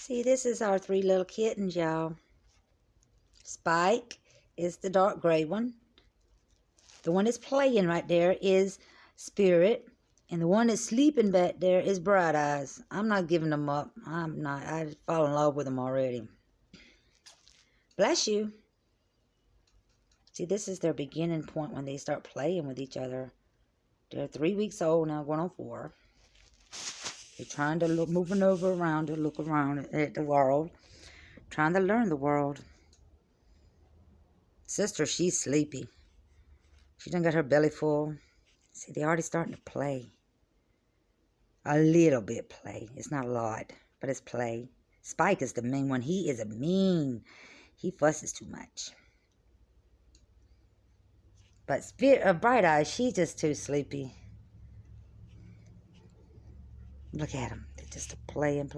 See, this is our 3 little kittens, y'all. Spike is the dark gray one. The one that's playing right there is Spirit. And the one that's sleeping back there is Bright Eyes. I'm not giving them up. I'm not. I fall in love with them already. Bless you. See, this is their beginning point when they start playing with each other. They're 3 weeks old now, going on 4. They're trying to look, moving over around to look around at the world. Trying to learn the world. Sister, she's sleepy. She done got her belly full. See, they already starting to play. A little bit play. It's not a lot, but it's play. Spike is the mean one. He is a mean. He fusses too much. But Bright Eyes, she's just too sleepy. Look at them. They're just playing.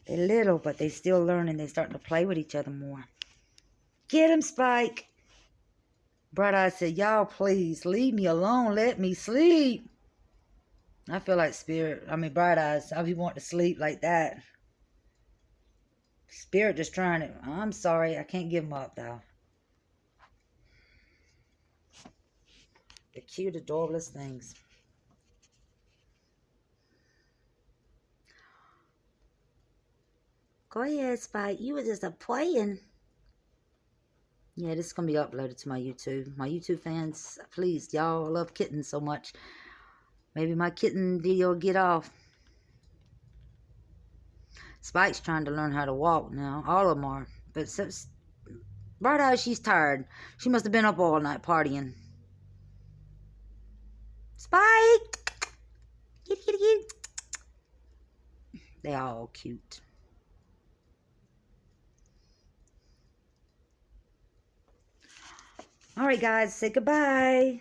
They're little, but they still learning. They're starting to play with each other more. Get him, Spike. Bright Eyes said, y'all, please, leave me alone. Let me sleep. I feel like Bright Eyes, I be wanting to sleep like that. Spirit just trying to, I'm sorry, I can't give him up, though. The cute, adorable things. Go ahead, Spike. You were just playing. Yeah, this is going to be uploaded to my YouTube. My YouTube fans, please, y'all love kittens so much. Maybe my kitten video will get off. Spike's trying to learn how to walk now. All of them are. But Bright Eyes, she's tired. She must have been up all night partying. Spike! Kitty. They all cute. All right, guys, say goodbye.